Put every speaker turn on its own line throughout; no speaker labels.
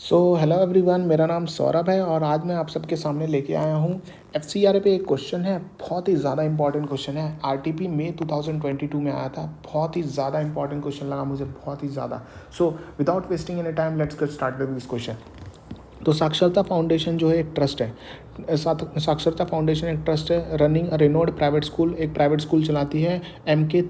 Hello everyone, मेरा नाम सौरभ है और आज मैं आप सबके सामने लेके आया हूँ एफसीआरए पे एक क्वेश्चन है। बहुत ही ज़्यादा इंपॉर्टेंट क्वेश्चन है। आरटीपी मई 2022 में आया था। बहुत ही ज़्यादा इंपॉर्टेंट क्वेश्चन लगा मुझे, बहुत ही ज़्यादा। Without wasting any time let's get start with this question. तो साक्षरता फाउंडेशन जो है एक ट्रस्ट है। साक्षरता फाउंडेशन एक ट्रस्ट है। रनिंग रेनोड प्राइवेट स्कूल, एक प्राइवेट स्कूल चलाती है। एम के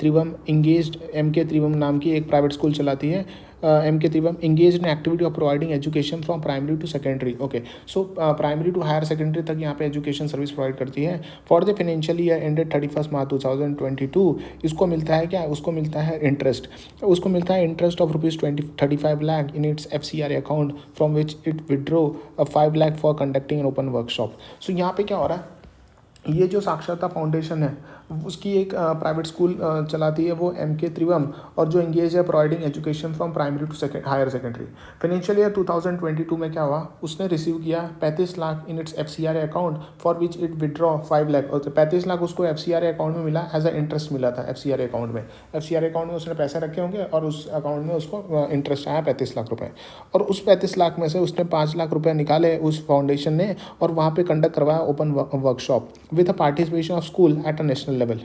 त्रिवम नाम की एक प्राइवेट स्कूल चलाती है। एम के त्रिवम engage in activity of providing education from primary to secondary. Okay, so primary to higher secondary तक यहाँ पे एजुकेशन सर्विस प्रोवाइड करती है। For the financial year ended 31 March 2022 इसको मिलता है क्या? उसको मिलता है इंटरेस्ट। उसको मिलता है interest of ₹35 lakh in its FCRA account from which it withdrew 5 lakh for conducting an open workshop. So यहाँ पे क्या हो रहा है, ये जो साक्षरता फाउंडेशन है उसकी एक प्राइवेट स्कूल चलाती है वो एम के त्रिवम, और जो इंगेज है providing education from primary to higher secondary. Financial year 2022 में क्या हुआ, उसने रिसीव किया 35 lakh in its FCRA account for which it withdraw 5 lakh. और 35 लाख उसको एफसीआरए अकाउंट में मिला, एज अ इंटरेस्ट मिला था। एफसीआरए अकाउंट में उसने पैसे रखे होंगे और उस अकाउंट में उसको इंटरेस्ट आया 35 लाख रुपये। और उस 35 लाख में से उसने 5 लाख रुपये निकाले उस फाउंडेशन ने, और वहाँ पे कंडक्ट करवाया open workshop with the participation of school at a national level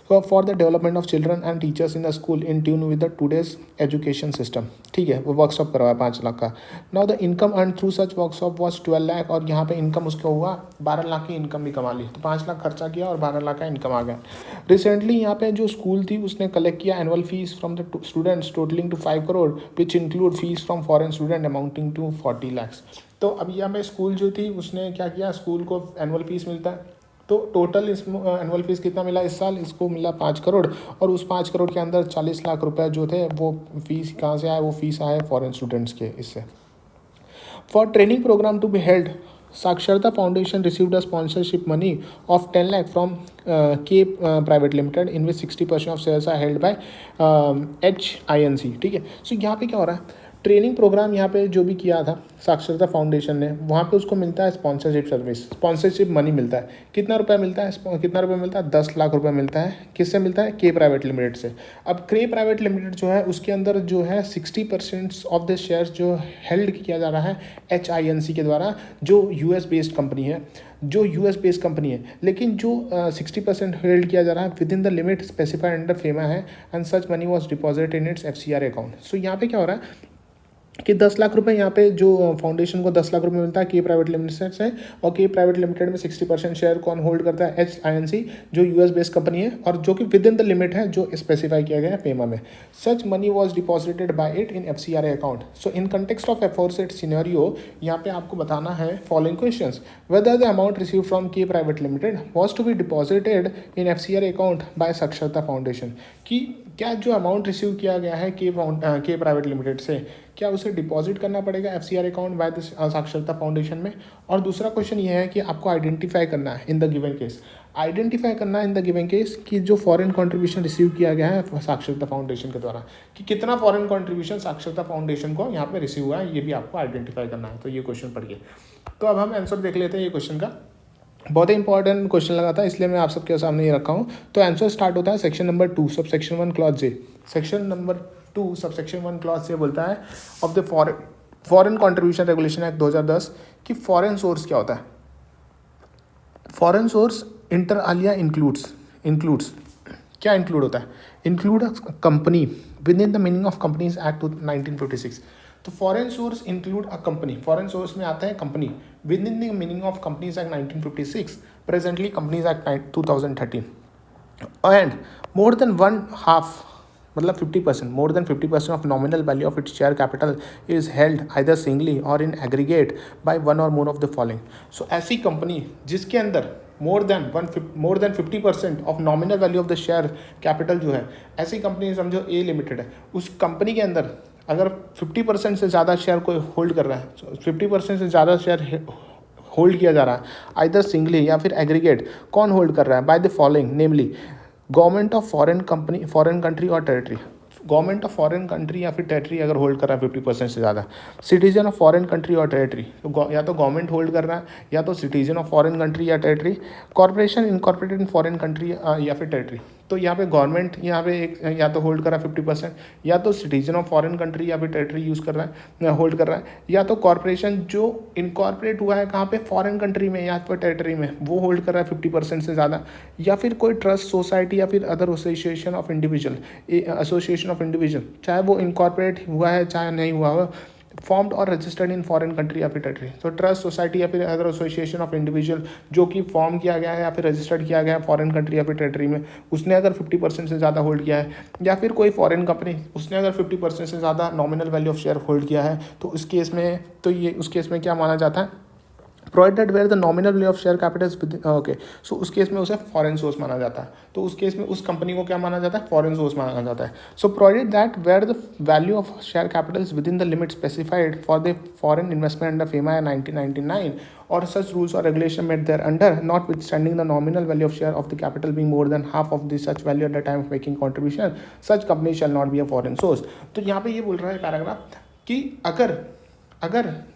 for the development of children and teachers in the school in tune with the today's education system. ठीक है, वो वर्कशॉप करवाया 5 लाख का। Now the income earn through such workshop was 12 lakh, और यहाँ पे income उसका हुआ 12 लाख की इनकम भी कमा ली। तो 5 लाख खर्चा किया और 12 लाख का इनकम आ गया। रिसेंटली यहाँ पे जो स्कूल थी उसने कलेक्ट किया annual fees from the students totalling to 5 crore which include fees from foreign student amounting to 40 lakh. तो अभी यहाँ पे स्कूल जो थी उसने क्या किया, स्कूल को एनुअल फीस मिलता है, तो टोटल इसमें एनुअल फीस कितना मिला इस साल, इसको मिला 5 करोड़। और उस 5 करोड़ के अंदर 40 लाख रुपए जो थे वो फीस कहाँ से आए, वो फीस आए फॉरेन स्टूडेंट्स के इससे। For training programme to be held, Saksharta foundation received a sponsorship money of 10 lakh from K private limited in which 60% of shares are held by HINC। ठीक है, सो यहाँ पे क्या हो रहा है, ट्रेनिंग प्रोग्राम यहाँ पे जो भी किया था साक्षरता फाउंडेशन ने, वहाँ पे उसको मिलता है स्पॉन्सरशिप सर्विस, स्पॉन्सरशिप मनी मिलता है। कितना रुपया मिलता है? 10 लाख रुपया मिलता है। किससे मिलता है? के प्राइवेट लिमिटेड से। अब के प्राइवेट लिमिटेड जो है उसके अंदर जो है 60% ऑफ द शेयर्स जो हेल्ड किया जा रहा है HINC के द्वारा, जो US बेस्ड कंपनी है, लेकिन जो 60% होल्ड किया जा रहा है within the limit specified under FEMA है, and such money was deposit in its FCRA account. So यहाँ पे क्या हो रहा है कि 10 लाख रुपए यहाँ पे जो फाउंडेशन को 10 लाख रुपए मिलता है के प्राइवेट लिमिटेड से, और के प्राइवेट लिमिटेड में 60% शेयर कौन होल्ड करता है? HINC, जो US बेस्ड कंपनी है और जो कि विद इन द लिमिट है जो स्पेसिफाई किया गया है पेमा में। Such money was deposited by it in FCRA account. So in context of aforesaid scenario, यहाँ पे आपको बताना है following questions. Whether the amount receive from K private limited was to be deposited in FCRA account by Saksharta foundation, कि क्या जो amount receive किया गया है के प्राइवेट लिमिटेड से, क्या उसे डिपॉजिट करना पड़ेगा एफसीआरए अकाउंट बाय द साक्षरता फाउंडेशन में। और दूसरा क्वेश्चन ये है कि आपको आइडेंटिफाई करना है इन द गिवन केस कि जो फॉरेन कंट्रीब्यूशन रिसीव किया गया है साक्षरता फाउंडेशन के द्वारा, कि कितना फॉरेन कंट्रीब्यूशन साक्षरता फाउंडेशन को यहाँ पे रिसीव हुआ है, ये भी आपको आइडेंटिफाई करना है। तो ये क्वेश्चन पढ़िए। तो अब हम आंसर देख लेते हैं ये क्वेश्चन का। बहुत ही इंपॉर्टेंट क्वेश्चन लगा था, इसलिए मैं आप सबके सामने ये रखा हूँ। तो आंसर स्टार्ट होता है section number 2 subsection 1 clause J. Section number 2 subsection 1 clause J बोलता है of the foreign contribution regulation act 2010 कि फॉरेन सोर्स क्या होता है। Foreign source inter alia includes क्या इंक्लूड होता है? Include a company within the meaning of companies act 1956। तो foreign source include a company, foreign source में आता है company within the meaning of companies act 1956, presently companies act 2013, and more than one half मतलब 50%, मोर than 50% of nominal value of its share capital is held either singly और in aggregate by one और more of the following. सो ऐसी company जिसके अंदर मोर than 50% of nominal value of the share capital जो है, ऐसी company समझो ए लिमिटेड है, उस कंपनी के अंदर अगर 50% से ज़्यादा शेयर कोई होल्ड कर रहा है, 50% से ज़्यादा शेयर होल्ड किया जा रहा है आइदर सिंगली या फिर एग्रीगेट, कौन होल्ड कर रहा है? By the following, namely government of foreign country और territory, government of foreign country या फिर टेरिटरी अगर होल्ड कर रहा है 50% से ज़्यादा, सिटीजन ऑफ फॉरेन कंट्री और टेरिटरी, तो या तो गवर्नमेंट होल्ड कर रहा है या तो सिटीजन ऑफ फॉरेन कंट्री या territory, corporation incorporated in foreign country या फिर टेरिटरी। तो यहाँ पे गवर्नमेंट यहाँ पे एक या तो होल्ड कर रहा है 50%, या तो सिटीजन ऑफ फॉरेन कंट्री या फिर टेरिटरी यूज़ कर रहा है, होल्ड कर रहा है, या तो कॉर्पोरेशन जो इनकॉर्पोरेट हुआ है कहाँ पे, फॉरेन कंट्री में या फिर टेरिटरी में, वो होल्ड कर रहा है 50% से ज़्यादा, या फिर कोई ट्रस्ट सोसाइटी या फिर अदर एसोसिएशन ऑफ इंडिविजुअल, चाहे वो इनकॉर्पोरेट हुआ है चाहे नहीं हुआ हो, फॉर्म्ड और रजिस्टर्ड इन फॉरेन कंट्री या फिर टेरिटरी। तो ट्रस्ट सोसाइटी या फिर अदर एसोसिएशन ऑफ इंडिविजुअल जो कि फॉर्म किया गया है या फिर रजिस्टर्ड किया गया है फॉरेन कंट्री या फिर टेरिटरी में, उसने अगर 50% से ज़्यादा होल्ड किया है, या फिर कोई फॉरेन कंपनी उसने अगर 50% से ज़्यादा nominal value of share hold किया है, तो उस केस में क्या माना जाता है, provided where the nominal value of share capital okay, so उस केस में उसे फॉरेन सोर्स माना जाता है। तो उस केस में उस कंपनी को क्या माना जाता है, फॉरेन सोर्स माना जाता है। So provided that where the value of share capitals within the limit specified for the foreign investment under FEMA 1999 or such rules or regulation made thereunder, notwithstanding the nominal value of share of the capital being more than half of the such value at the time of making contribution, such company shall not be a foreign source। तो यहाँ पे ये बोल रहा है paragraph कि अगर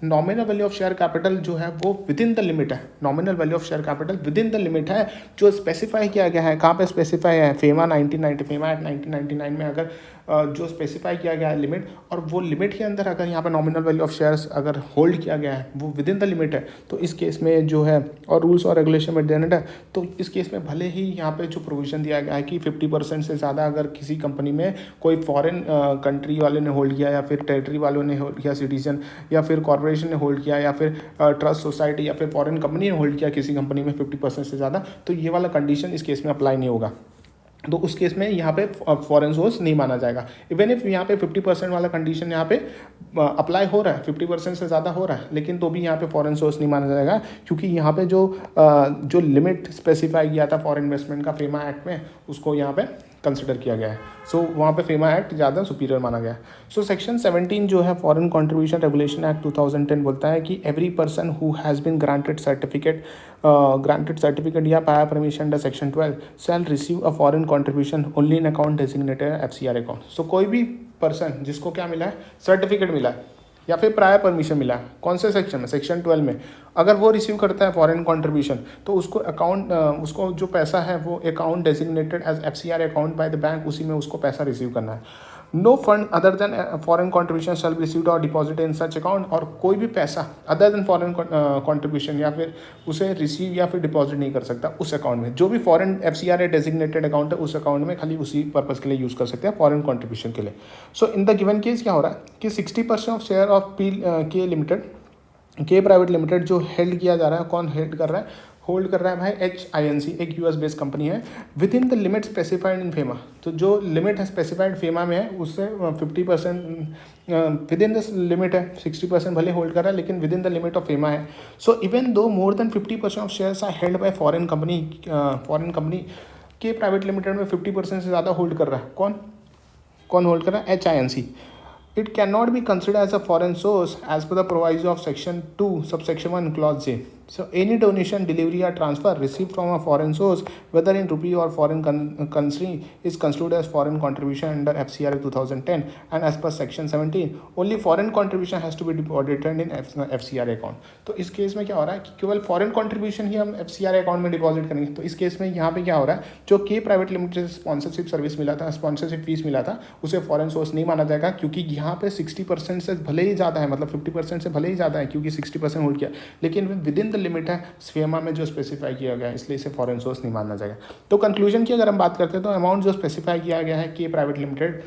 nominal value of share capital जो है वो विद इन द लिमिट है, nominal value of share capital with in the limit है जो स्पेसिफाई किया गया है, कहाँ पे स्पेसिफाई है, फेमा एक्ट 1999 में अगर जो स्पेसिफाई किया गया है लिमिट, और वो लिमिट के अंदर अगर यहाँ पे नॉमिनल वैल्यू ऑफ शेयर्स अगर होल्ड किया गया है वो विद इन द लिमिट है, तो इस केस में जो है, और रूल्स और रेगुलेशन में डेनेट है, तो इस केस में भले ही यहाँ पे जो प्रोविजन दिया गया है कि 50% से ज़्यादा अगर किसी कंपनी में कोई फॉरेन कंट्री वाले ने होल्ड किया या फिर टेरिटरी वालों ने होल्ड किया, सिटीजन या फिर कॉर्पोरेशन ने होल्ड किया या फिर ट्रस्ट सोसाइटी या फिर फॉरेन कंपनी ने होल्ड किया किसी कंपनी में 50% से ज़्यादा, तो ये वाला कंडीशन इस केस में अप्लाई नहीं होगा। तो उस केस में यहाँ पे फॉरेन सोर्स नहीं माना जाएगा। इवन इफ यहाँ पे 50% वाला कंडीशन यहाँ पे अप्लाई हो रहा है, 50% से ज़्यादा हो रहा है, लेकिन तो भी यहाँ पे फॉरेन सोर्स नहीं माना जाएगा, क्योंकि यहाँ पे जो लिमिट स्पेसिफाई किया था फॉरेन इन्वेस्टमेंट का फेमा एक्ट में, उसको यहाँ पे कंसिडर किया गया है। सो वहाँ पे फेमा एक्ट ज़्यादा सुपीरियर माना गया है। सो सेक्शन 17 जो है फॉरेन कंट्रीब्यूशन रेगुलेशन एक्ट 2010 बोलता है कि every person who has been granted certificate या prior permission under section 12 shall receive a foreign contribution only in account designated FCR account. So कोई भी पर्सन जिसको क्या मिला है, सर्टिफिकेट मिला है या फिर प्रायर परमिशन मिला है, कौन से सेक्शन में, सेक्शन 12 में, अगर वो रिसीव करता है फॉरेन कंट्रीब्यूशन, तो उसको अकाउंट उसको जो पैसा है वो account designated as FCR account by the bank, उसी में उसको पैसा रिसीव करना है। No fund other than foreign contribution shall be received और डिपॉजिटेड इन सच अकाउंट, और कोई भी पैसा अदर देन फॉरेन कंट्रीब्यूशन या फिर उसे रिसीव या फिर डिपॉजिट नहीं कर सकता उस अकाउंट में। जो भी फॉरेन FCR डेजिग्नेटेड अकाउंट है उस अकाउंट में खाली उसी पर्पज़ के लिए यूज़ कर सकते हैं, फॉरेन कंट्रीब्यूशन के लिए। सो इन द गिवन केस क्या हो रहा है कि 60% ऑफ शेयर ऑफ के प्राइवेट लिमिटेड जो हेल्ड किया जा रहा है, कौन हेल्ड कर रहा है, होल्ड कर रहा है भाई HINC, एक US बेस्ड कंपनी है, within the limit specified in FEMA. तो जो लिमिट है स्पेसिफाइड फेमा में है उससे 50% विद इन द लिमिट है, 60% भले होल्ड कर रहा है लेकिन within the limit of FEMA है। So even though more than 50% of shares are held by foreign company K private limited में 50% से ज़्यादा होल्ड कर रहा है, कौन होल्ड कर रहा है, HINC। It cannot be considered as a foreign source as per the proviso of section 2 subsection 1 clause J. So any donation, delivery or transfer received from a foreign source, whether in rupee or foreign currency, is considered as foreign contribution under FCRA 2010, and as per section 17 only foreign contribution has to be deposited in FCRA account। तो इस case में क्या हो रहा है कि केवल foreign contribution ही हम FCRA अकाउंट में डिपॉजिट करेंगे। तो इस केस में यहाँ पे क्या हो रहा है, जो के प्राइवेट लिमिटेड स्पॉन्सरशिप सर्विस मिला था, स्पॉन्सरशिप फीस मिला था, उसे फॉरेन सोर्स नहीं माना जाएगा, क्योंकि यहाँ पे 60% से भले ही ज़्यादा है, मतलब 50% से भले ही ज़्यादा है, क्योंकि 60% होल्ड किया, लेकिन विद इन द लिमिट है फेमा में जो स्पेसिफाई किया गया है, इसलिए इसे फॉरेन सोर्स नहीं माना जाएगा। तो कंक्लूजन की अगर हम बात करते हैं तो अमाउंट जो स्पेसिफाई किया गया है के प्राइवेट लिमिटेड,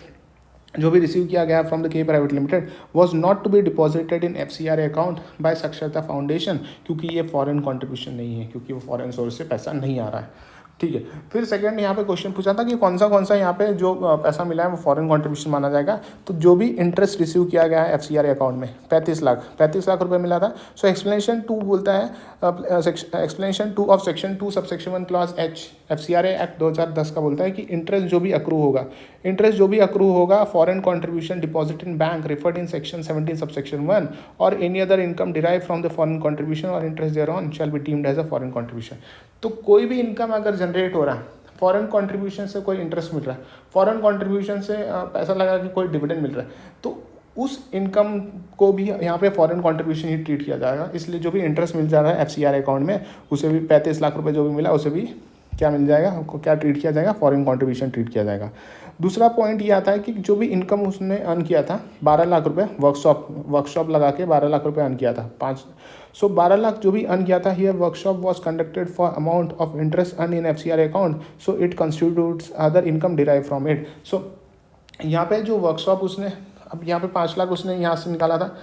जो भी रिसीव किया गया from the K private limited, was not to be deposited in FCRA account by Saksharta foundation, क्योंकि ये फॉरेन कंट्रीब्यूशन नहीं है, क्योंकि वो फॉरेन सोर्स से पैसा नहीं आ रहा है। ठीक है, फिर सेकंड यहाँ पे क्वेश्चन पूछा था कि कौन सा यहाँ पे जो पैसा मिला है वो फॉरेन कंट्रीब्यूशन माना जाएगा। तो जो भी इंटरेस्ट रिसीव किया गया है FCRA अकाउंट में 35 लाख रुपए मिला था। सो एक्सप्लेनेशन 2 बोलता है, explanation 2 of section 2 subsection 1 clause H FCRA act 2010 का बोलता है कि इंटरेस्ट जो भी अक्रू होगा foreign contribution deposit in bank referred in section 17 subsection 1 और any other income derive from the foreign contribution और interest thereon shall be deemed as a foreign contribution. तो कोई भी इनकम अगर जनरेट हो रहा है, फॉरेन कंट्रीब्यूशन से कोई इंटरेस्ट मिल रहा है, फॉरेन कंट्रीब्यूशन से पैसा लगा के कोई डिविडेंड मिल रहा है, तो उस इनकम को भी यहाँ पे फॉरेन कंट्रीब्यूशन ही ट्रीट किया जाएगा। इसलिए जो भी इंटरेस्ट मिल जा रहा है FCRA अकाउंट में, उसे भी 35 लाख रुपए जो भी मिला उसे भी क्या मिल जाएगा हमको, क्या ट्रीट किया जाएगा, फॉरेन कंट्रीब्यूशन ट्रीट किया जाएगा। दूसरा पॉइंट ये आता है कि जो भी इनकम उसने अर्न किया था 12 लाख रुपए वर्कशॉप लगा के 12 लाख रुपए अर्न किया था 12 लाख जो भी अर्न किया था, here workshop was conducted for amount of interest earn in FCRA account, so it constitutes other income derive from it. So यहाँ पे जो वर्कशॉप उसने, अब यहाँ पे 5 लाख उसने यहाँ से निकाला था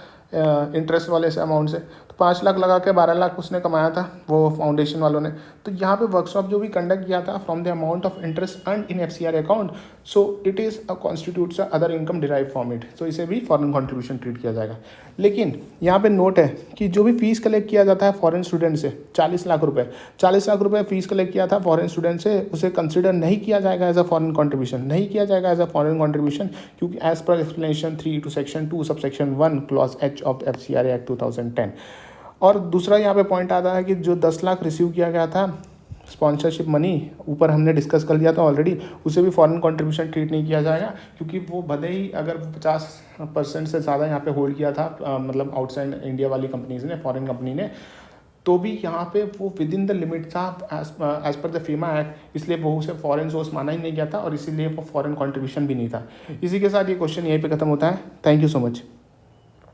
इंटरेस्ट वाले से अमाउंट से, तो 5 लाख लगा के 12 लाख उसने कमाया था वो फाउंडेशन वालों ने। तो यहाँ पे वर्कशॉप जो भी कंडक्ट किया था from the amount of interest earn in FCRA account, so it is a constitutes other income derive from it, तो इसे भी फॉरेन कॉन्ट्रीब्यूशन ट्रीट किया जाएगा। लेकिन यहाँ पे नोट है कि जो भी फीस कलेक्ट किया जाता है फॉरेन स्टूडेंट से 40 लाख रुपए फीस कलेक्ट किया था फॉरेन स्टूडेंट से, उसे कंसिडर नहीं किया जाएगा एज अ फॉरेन कॉन्ट्रीब्यूशन, नहीं किया जाएगा एज अ फॉरेन कॉन्ट्रीब्यूशन, क्योंकि as per explanation 3 to section 2 subsection 1 clause H of FCRA act 2010। और दूसरा यहाँ पे पॉइंट आता है कि जो 10 लाख रिसीव किया गया था स्पॉन्सरशिप मनी, ऊपर हमने डिस्कस कर लिया था ऑलरेडी, उसे भी फॉरेन कंट्रीब्यूशन ट्रीट नहीं किया जाएगा, क्योंकि वो भले ही अगर 50% से ज़्यादा यहाँ पे होल्ड किया था मतलब आउटसाइड इंडिया वाली कंपनीज ने, फॉरेन कंपनी ने, तो भी यहाँ पे वो विद इन द लिमिट था एज पर द फीमा एक्ट, इसलिए वो उसे फॉरेन सोर्स माना ही नहीं गया था और इसीलिए वो फॉरेन कंट्रीब्यूशन भी नहीं था। इसी के साथ ये क्वेश्चन यहीं पे खत्म होता है। Thank you so much.